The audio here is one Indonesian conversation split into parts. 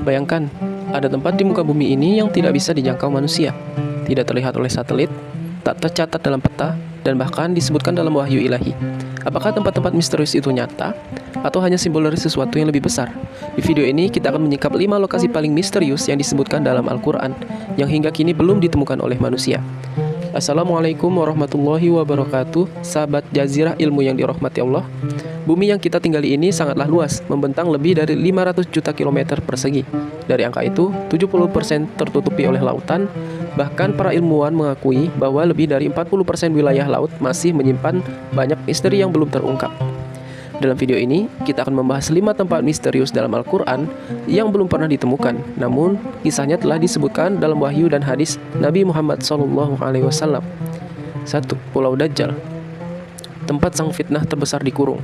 Bayangkan, ada tempat di muka bumi ini yang tidak bisa dijangkau manusia, tidak terlihat oleh satelit, tak tercatat dalam peta, dan bahkan disebutkan dalam wahyu ilahi. Apakah tempat-tempat misterius itu nyata, atau hanya simbol dari sesuatu yang lebih besar? Di video ini, kita akan menyingkap 5 lokasi paling misterius yang disebutkan dalam Al-Quran, yang hingga kini belum ditemukan oleh manusia. Assalamualaikum warahmatullahi wabarakatuh, sahabat Jazirah Ilmu yang dirahmati Allah. Bumi yang kita tinggali ini sangatlah luas, membentang lebih dari 500 juta kilometer persegi. Dari angka itu, 70% tertutupi oleh lautan. Bahkan para ilmuwan mengakui bahwa lebih dari 40% wilayah laut masih menyimpan banyak misteri yang belum terungkap. Dalam video ini, kita akan membahas 5 tempat misterius dalam Al-Quran yang belum pernah ditemukan. Namun, kisahnya telah disebutkan dalam wahyu dan hadis Nabi Muhammad SAW. 1. Pulau Dajjal, tempat sang fitnah terbesar dikurung.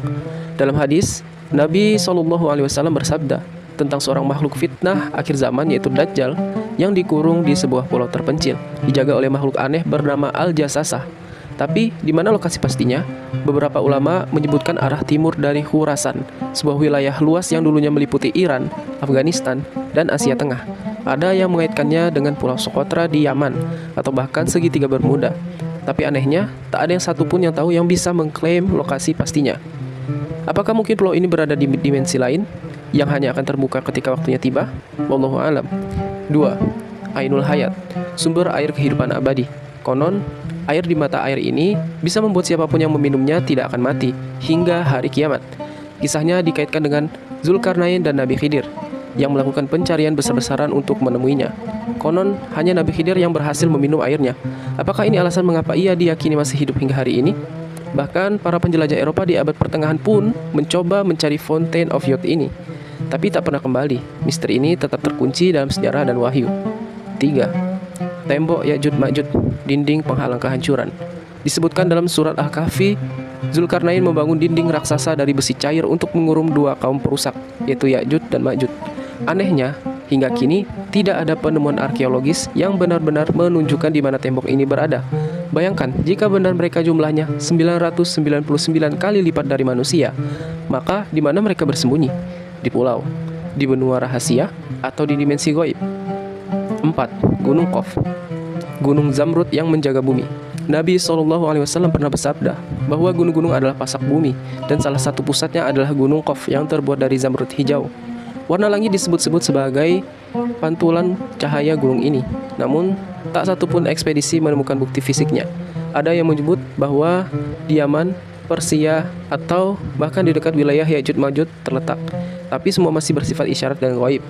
Dalam hadis, Nabi SAW bersabda tentang seorang makhluk fitnah akhir zaman, yaitu Dajjal, yang dikurung di sebuah pulau terpencil, dijaga oleh makhluk aneh bernama Al-Jasasah. Tapi, di mana lokasi pastinya? Beberapa ulama menyebutkan arah timur dari Khurasan, sebuah wilayah luas yang dulunya meliputi Iran, Afghanistan, dan Asia Tengah. Ada yang mengaitkannya dengan Pulau Socotra di Yaman, atau bahkan segitiga Bermuda. Tapi anehnya, tak ada yang satupun yang tahu yang bisa mengklaim lokasi pastinya. Apakah mungkin pulau ini berada di dimensi lain, yang hanya akan terbuka ketika waktunya tiba? Wallahu a'lam. 2. Ainul Hayat, sumber air kehidupan abadi. Konon, air di mata air ini bisa membuat siapapun yang meminumnya tidak akan mati hingga hari kiamat. Kisahnya dikaitkan dengan Zulkarnain dan Nabi Khidir yang melakukan pencarian besar-besaran untuk menemuinya. Konon, hanya Nabi Khidir yang berhasil meminum airnya. Apakah ini alasan mengapa ia diyakini masih hidup hingga hari ini? Bahkan, para penjelajah Eropa di abad pertengahan pun mencoba mencari Fountain of Youth ini, tapi tak pernah kembali. Misteri ini tetap terkunci dalam sejarah dan wahyu. 3. Tembok Ya'juj Ma'juj, dinding penghalang kehancuran. Disebutkan dalam surat Al-Kahfi, Zulkarnain membangun dinding raksasa dari besi cair untuk mengurung 2 kaum perusak, yaitu Ya'juj dan Ma'juj. Anehnya, hingga kini tidak ada penemuan arkeologis yang benar-benar menunjukkan di mana tembok ini berada. Bayangkan, jika benar mereka jumlahnya 999 kali lipat dari manusia, maka di mana mereka bersembunyi? Di pulau, di benua rahasia, atau di dimensi gaib? 4. Gunung Qaf, gunung Zamrud yang menjaga bumi. Nabi SAW pernah bersabda bahwa gunung-gunung adalah pasak bumi, dan salah satu pusatnya adalah gunung Qaf yang terbuat dari zamrud hijau. Warna langit disebut-sebut sebagai pantulan cahaya gunung ini. Namun, tak satupun ekspedisi menemukan bukti fisiknya. Ada yang menyebut bahwa di Yaman, Persia, atau bahkan di dekat wilayah Ya'juj Ma'juj terletak. Tapi semua masih bersifat isyarat dan gaib.